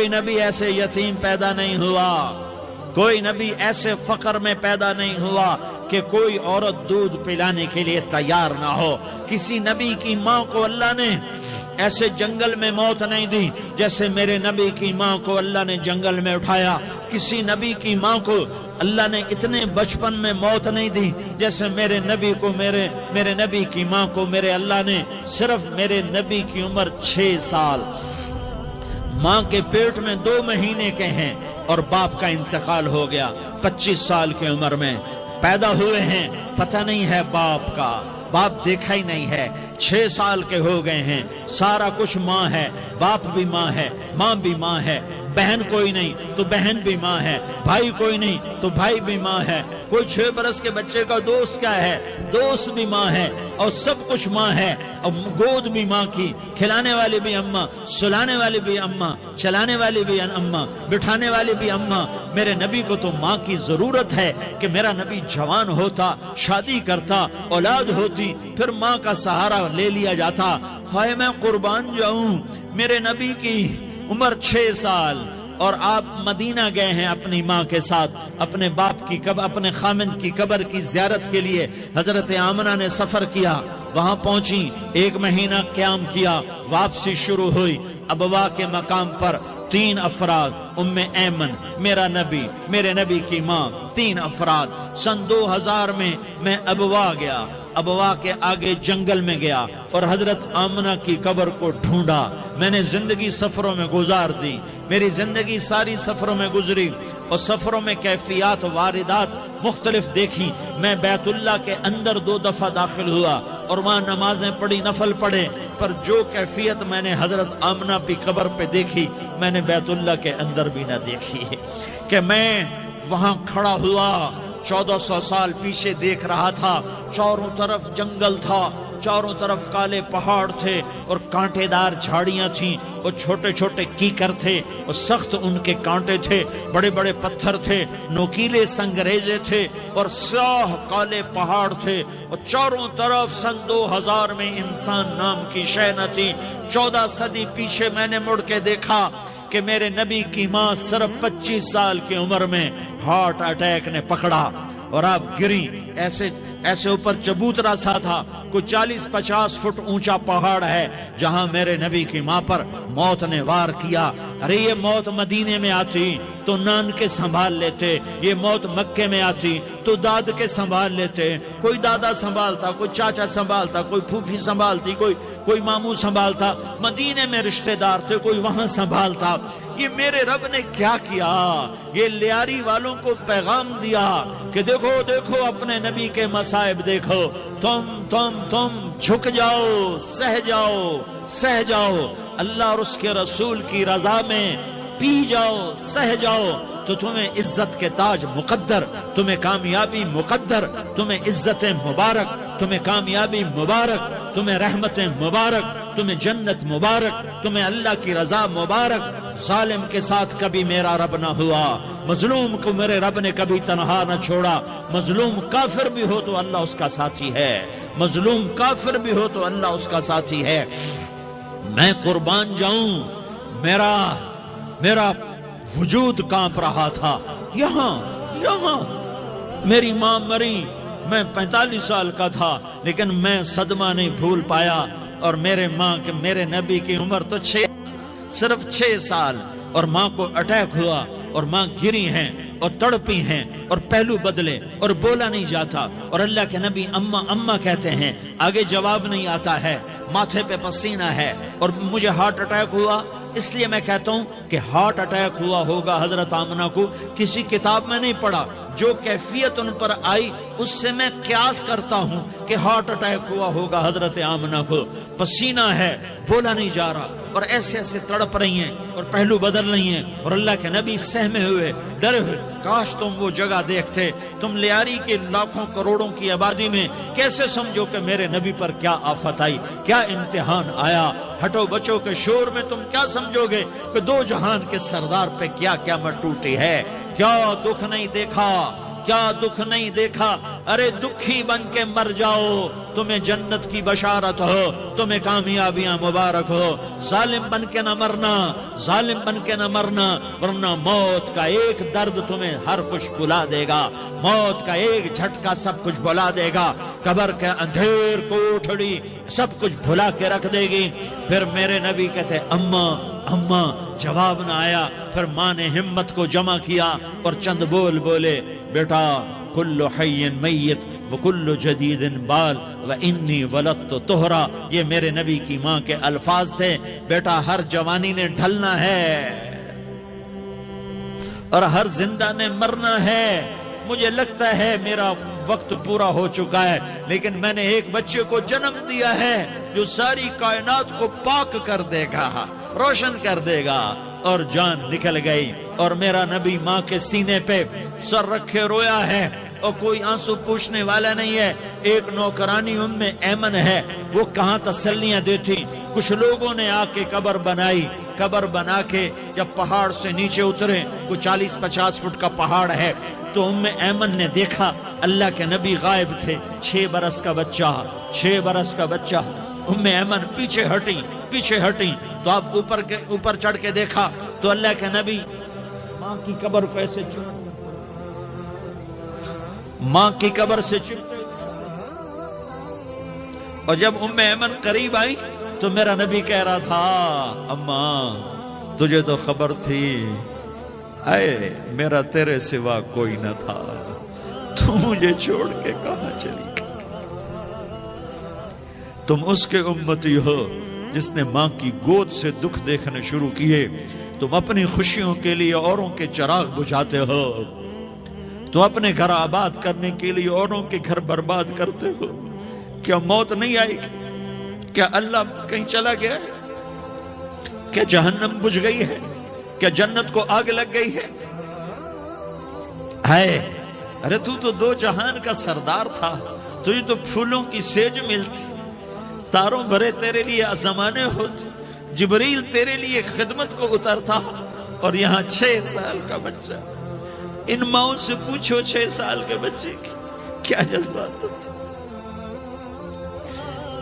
کوئی نبی ایسے یتیم پیدا نہیں ہوا، کوئی نبی ایسے فقر میں پیدا نہیں ہوا کہ کوئی عورت دودھ پلانے کے لیے تیار نہ ہو۔ کسی نبی کی ماں کو اللہ نے ایسے جنگل میں موت نہیں دی جیسے میرے نبی کی ماں کو اللہ نے جنگل میں اٹھایا۔ کسی نبی کی ماں کو اللہ نے اتنے بچپن میں موت نہیں دی جیسے میرے نبی کو میرے نبی کی ماں کو میرے اللہ نے صرف میرے نبی کی عمر 6 سال، ماں کے پیٹ میں 2 مہینے کے ہیں اور باپ کا انتقال ہو گیا 25 سال کی عمر میں پیدا ہوئے ہیں، پتہ نہیں ہے باپ کا، باپ دیکھا ہی نہیں ہے، 6 سال کے ہو گئے ہیں، سارا کچھ ماں ہے، باپ بھی ماں ہے، ماں بھی ماں ہے، بہن کوئی نہیں تو بہن بھی ماں ہے، بھائی کوئی نہیں تو بھائی بھی ماں ہے، کوئی 6 برس کے بچے کا دوست کیا ہے، دوست بھی ماں ہے، اور سب کچھ ماں ہے، اور گود بھی ماں کی، کھلانے والی بھی اماں، سلانے والی بھی اماں، چلانے والی بھی اماں، بٹھانے والی بھی اماں۔ میرے نبی کو تو ماں کی ضرورت ہے کہ میرا نبی جوان ہوتا، شادی کرتا، اولاد ہوتی، پھر ماں کا سہارا لے لیا جاتا۔ ہائے میں قربان جاؤں، میرے نبی کی عمر 6 سال اور آپ مدینہ گئے ہیں اپنی ماں کے ساتھ، اپنے باپ کی اپنے خامند کی قبر کی زیارت کے لیے حضرت آمنہ نے سفر کیا، وہاں پہنچی، 1 مہینہ قیام کیا، واپسی شروع ہوئی۔ ابوا کے مقام پر 3 افراد، ام ایمن، میرا نبی، میرے نبی کی ماں، 3 افراد۔ سن 2000 میں ابوا گیا، ابوا کے آگے جنگل میں گیا اور حضرت آمنہ کی قبر کو ڈھونڈا۔ میں نے زندگی سفروں میں گزار دی، میری زندگی ساری سفروں میں گزری، اور سفروں میں کیفیات واردات مختلف دیکھی۔ میں بیت اللہ کے اندر 2 دفعہ داخل ہوا اور وہاں نمازیں پڑھی، نفل پڑھے، پر جو کیفیت میں نے حضرت آمنہ کی قبر پہ دیکھی میں نے بیت اللہ کے اندر بھی نہ دیکھی، کہ میں وہاں کھڑا ہوا 1400 سال پیچھے دیکھ رہا تھا، چاروں طرف جنگل تھا، چاروں طرف کالے پہاڑ تھے اور کانٹے دار جھاڑیاں تھیں، اور چھوٹے چھوٹے کیکر تھے اور سخت ان کے کانٹے تھے، بڑے بڑے پتھر تھے، نوکیلے سنگریزے تھے اور سیاہ کالے پہاڑ تھے، اور چاروں طرف سن 2000 میں انسان نام کی شے نہ تھی۔ 14 صدی پیچھے میں نے مڑ کے دیکھا کہ میرے نبی کی ماں صرف 25 سال کی عمر میں ہارٹ اٹیک نے پکڑا اور آپ گری، ایسے اوپر چبوترا سا تھا، کوئی 40-50 فٹ اونچا پہاڑ ہے جہاں میرے نبی کی ماں پر موت نے وار کیا۔ ارے یہ موت مدینے میں آتی تو نان کے سنبھال لیتے، یہ موت مکے میں آتی تو داد کے سنبھال لیتے، کوئی دادا سنبھالتا، کوئی چاچا سنبھالتا، کوئی پھوپھی سنبھالتی، کوئی ماموں سنبھالتا، مدینے میں رشتہ دار تھے، کوئی وہاں سنبھالتا۔ یہ میرے رب نے کیا کیا؟ یہ لیاری والوں کو پیغام دیا کہ دیکھو دیکھو اپنے نبی کے مصائب دیکھو، تم جھک جاؤ، سہ جاؤ، اللہ اور اس کے رسول کی رضا میں پی جاؤ، سہ جاؤ، تو تمہیں عزت کے تاج مقدر، تمہیں کامیابی مقدر، تمہیں عزت مبارک، تمہیں کامیابی مبارک، تمہیں رحمت مبارک، تمہیں جنت مبارک، تمہیں اللہ کی رضا مبارک۔ ظالم کے ساتھ کبھی میرا رب نہ ہوا، مظلوم کو میرے رب نے کبھی تنہا نہ چھوڑا۔ مظلوم کافر بھی ہو تو اللہ اس کا ساتھی ہے، مظلوم کافر بھی ہو تو اللہ اس کا ساتھی ہے۔ میں قربان جاؤں، میرا وجود کانپ رہا تھا۔ یہاں میری ماں مری، میں 45 سال کا تھا، لیکن میں صدمہ نہیں بھول پایا، اور میرے نبی کی عمر تو صرف 6 سال، اور ماں کو اٹیک ہوا اور ماں گری ہیں اور تڑپی ہیں اور پہلو بدلے اور بولا نہیں جاتا، اور اللہ کے نبی اماں کہتے ہیں، آگے جواب نہیں آتا ہے، ماتھے پہ پسینہ ہے، اور مجھے ہارٹ اٹیک ہوا۔ اس لیے میں کہتا ہوں کہ ہارٹ اٹیک ہوا ہوگا حضرت آمنہ کو، کسی کتاب میں نہیں پڑھا، جو کیفیت ان پر آئی اس سے میں قیاس کرتا ہوں کہ ہارٹ اٹیک ہوا ہوگا حضرت آمنہ کو۔ پسینہ ہے، بولا نہیں جا رہا، اور ایسے تڑپ رہی ہیں اور پہلو بدل رہی ہیں، اور اللہ کے نبی سہمے ہوئے، ڈرے ہوئے۔ کاش تم وہ جگہ دیکھتے، تم لیاری کے لاکھوں کروڑوں کی آبادی میں کیسے سمجھو کہ میرے نبی پر کیا آفت آئی، کیا امتحان آیا۔ ہٹو بچوں کے شور میں تم کیا سمجھو گے کہ 2 جہان کے سردار پہ کیا قیامت ٹوٹی ہے، کیا دکھ نہیں دیکھا، کیا دکھ نہیں دیکھا؟ ارے دکھی بن کے مر جاؤ، تمہیں جنت کی بشارت ہو، تمہیں کامیابیاں مبارک ہو۔ ظالم بن کے نہ مرنا، ظالم بن کے نہ مرنا، ورنہ موت کا ایک درد تمہیں ہر کچھ بھلا دے گا، موت کا ایک جھٹکا سب کچھ بھلا دے گا، قبر کے اندھیر کوٹھڑی سب کچھ بھلا کے رکھ دے گی۔ پھر میرے نبی کہتے اماں اماں، جواب نہ آیا۔ پھر ماں نے ہمت کو جمع کیا اور چند بول بولے، بیٹا کل حی میت وکل جدید بال وانی ولدت طہرا، یہ میرے نبی کی ماں کے الفاظ تھے۔ بیٹا ہر جوانی نے ڈھلنا ہے اور ہر زندہ نے مرنا ہے۔ مجھے لگتا ہے میرا وقت پورا ہو چکا ہے، لیکن میں نے ایک بچے کو جنم دیا ہے جو ساری کائنات کو پاک کر دے گا، روشن کر دے گا۔ اور جان نکل گئی، اور میرا نبی ماں کے سینے پہ سر رکھے رویا ہے، اور کوئی آنسو پوچھنے والا نہیں ہے۔ ایک نوکرانی ایمن ہے، وہ کہاں تسلیاں دیتی۔ کچھ لوگوں نے آ کے قبر بنائی، قبر بنا کے جب پہاڑ سے نیچے اترے، کوئی 40-50 فٹ کا پہاڑ ہے، تو ایمن نے دیکھا اللہ کے نبی غائب تھے، 6 برس کا بچہ، 6 برس کا بچہ۔ ایمن پیچھے ہٹی تو آپ اوپر چڑھ کے دیکھا تو اللہ کے نبی ماں کی قبر کو ایسے ماں کی قبر سے چپتے، اور جب ایمن قریب آئی تو میرا نبی کہہ رہا تھا اماں تجھے تو خبر تھی، اے میرا تیرے سوا کوئی نہ تھا، تو مجھے چھوڑ کے کہاں چلی گئی؟ تم اس کے امتی ہو جس نے ماں کی گود سے دکھ دیکھنے شروع کیے۔ تم اپنی خوشیوں کے لیے اوروں کے چراغ بجھاتے ہو، تم اپنے گھر آباد کرنے کے لیے اوروں کے گھر برباد کرتے ہو۔ کیا موت نہیں آئے گی؟ کیا اللہ کہیں چلا گیا ہے؟ کیا جہنم بجھ گئی ہے؟ کیا جنت کو آگ لگ گئی ہے؟ ارے تو 2 جہان کا سردار تھا، تجھے تو پھولوں کی سیج ملتی، تاروں بھرے تیرے لیے زمانے ہوتے، جبریل تیرے لیے خدمت کو اترتا، اور یہاں 6 سال کا بچہ۔ ان ماؤں سے پوچھو 6 سال کے بچے کی کیا جذبات ہوتے۔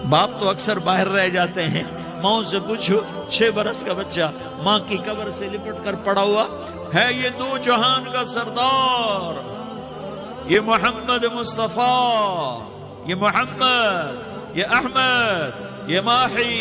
باپ تو اکثر باہر رہ جاتے ہیں، ماؤں سے پوچھو 6 برس کا بچہ ماں کی قبر سے لپٹ کر پڑا ہوا ہے۔ یہ 2 جہان کا سردار، یہ محمد مصطفیٰ، یہ محمد، یہ احمد، یہ ماہی،